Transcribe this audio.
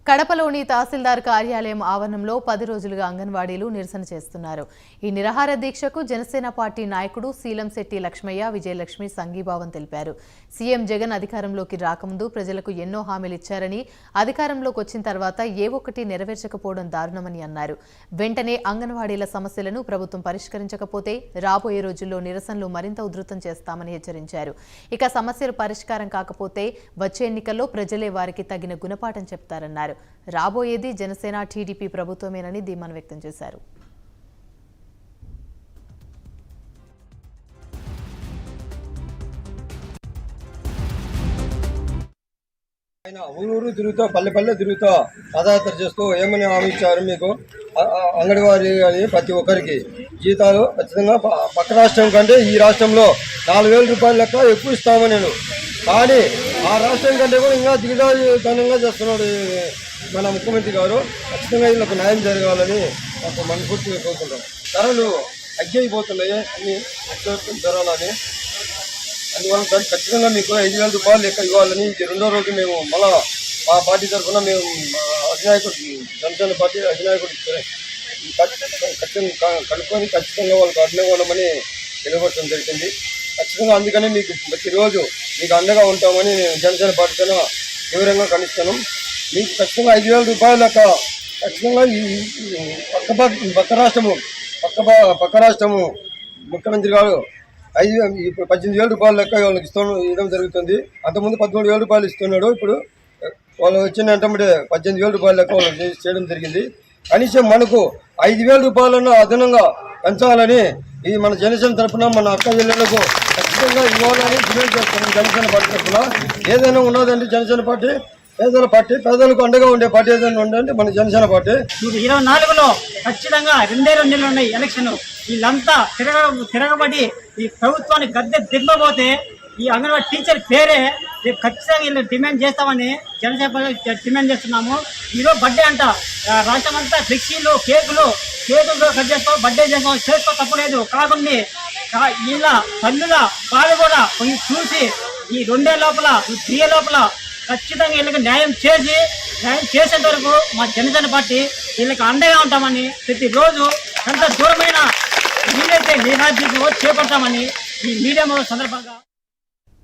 కడపలోని తహసీల్దార్ కార్యాలయం ఆవరణంలో 10 రోజులుగా అంగన్వాడీలు నిరసన చేస్తున్నారు. ఈ నిరాహార దీక్షకు జనసేన పార్టీ నాయకుడు సీలంశెట్టి లక్ష్మయ్య, విజయలక్ష్మి సంఘీభావం తెలిపారు. సీఎం జగన్ అధికారంలోకి రాకముందు ప్రజలకు ఎన్నో హామీలు ఇచ్చారని, అధికారంలోకి వచ్చిన తర్వాత ఏ ఒక్కటి నెరవేర్చకపోవడం దారుణమని అన్నారు. వెంటనే అంగన్వాడీల సమస్యలను ప్రభుత్వం పరిష్కరించకపోతే రాబోయే రోజుల్లో నిరసనలు మరింత ఉధృతం చేస్తామని హెచ్చరించారు. ఇక సమస్యలు పరిష్కారం కాకపోతే వచ్చే ఎన్నికల్లో ప్రజలే వారికి తగిన గుణపాఠం చెప్తారన్నారు. రాబోయేది జనసేన టీడీపీ ప్రభుత్వమేనని ధీమాను వ్యక్తం చేశారు. ఆయన ఊరు తిరుగుతూ పల్లె తిరుగుతూ పాదయాత్ర చేస్తూ ఏమని హామీ ఇచ్చారు మీకు? అంగన్వాడీ అని ప్రతి ఒక్కరికి జీతాలు ఖచ్చితంగా పక్క రాష్ట్రం కంటే ఈ రాష్ట్రంలో 4,000 రూపాయల లెక్క ఎక్కువ ఇస్తామని నేను. కానీ ఆ రాష్ట్రం కంటే కూడా ఇంకా దిగజారుతనంగా చేస్తున్నాడు మన ముఖ్యమంత్రి గారు. ఖచ్చితంగా వీళ్ళకు న్యాయం జరగాలని మాకు మనస్ఫూర్తిగా కోరుకుంటాం. ధరలు అగ్గిపోతున్నాయి అన్ని ధరలని, అందువల్ల ఖచ్చితంగా మీకు 5,000 రూపాయలు లెక్క ఇవ్వాలని ఇది రెండో రోజు మేము మళ్ళా మా పార్టీ తరఫున మేము అధినాయకుడు జనసేన పార్టీ అధినాయకుడు ఖచ్చితంగా కనుక్కొని ఖచ్చితంగా వాళ్ళకి అండగా ఉండమని తెలియపరచడం జరిగింది. ఖచ్చితంగా అందుకని మీకు ప్రతిరోజు మీకు అండగా ఉంటామని జనసేన పార్టీతో తీవ్రంగా ఖండిస్తాను. మీకు ఖచ్చితంగా 5,000 రూపాయల లెక్క ఖచ్చితంగా ఈ పక్క రాష్ట్రము ముఖ్యమంత్రి గారు 18,000 రూపాయల లెక్క వాళ్ళకి ఇవ్వడం జరుగుతుంది. అంతకుముందు 13,000 రూపాయలు ఇస్తున్నాడు. ఇప్పుడు వాళ్ళు వచ్చిన వెంటనే 18,000 రూపాయల లెక్క వాళ్ళు చేయడం జరిగింది. కనీసం మనకు 5,000 రూపాయలను అదనంగా పెంచాలని ఈ మన జనసేన తరఫున మన అక్క జిల్లాలకు ఖచ్చితంగా ఇవ్వాలని డిమాండ్ చేస్తున్నాం. జనసేన పార్టీ తరఫున ఏదైనా ఉన్నదండి జనసేన పార్టీ పేదల పార్టీ, పేదలకు అండగా ఉండే పార్టీ ఏదైనా ఉండండి మన జనసేన పార్టీ. 24లో ఖచ్చితంగా 2 నెలలు ఉన్నాయి ఎలక్షన్. వీళ్ళంతా తిరగబడి ఈ ప్రభుత్వాన్ని గద్దె దింపబోతే ఈ అంగన్వాడీ టీచర్ పేరే రేపు ఖచ్చితంగా వీళ్ళు డిమాండ్ చేస్తామని జనసేన డిమాండ్ చేస్తున్నాము. ఈరోజు బర్త్డే అంట, రాష్ట్రం అంతా ఫ్లెక్సీలు కేకులు కట్ చేస్తాం, బర్త్డే చేస్తాం, చేసుకో తప్పలేదు. కాకుండా వీళ్ళ తల్లుల బాధ కూడా కొంచెం చూసి ఈ 2 ఏళ్ళ లోపల 3 ఏళ్ళ లోపల ఖచ్చితంగా వీళ్ళకి న్యాయం చేసేంత వరకు మా జనసేన పార్టీ వీళ్ళకి అండగా ఉంటామని, ప్రతిరోజు ఎంత దూరమైన వీలైతే నిరాధ్యతలో చేపడతామని ఈ మీడియా సందర్భంగా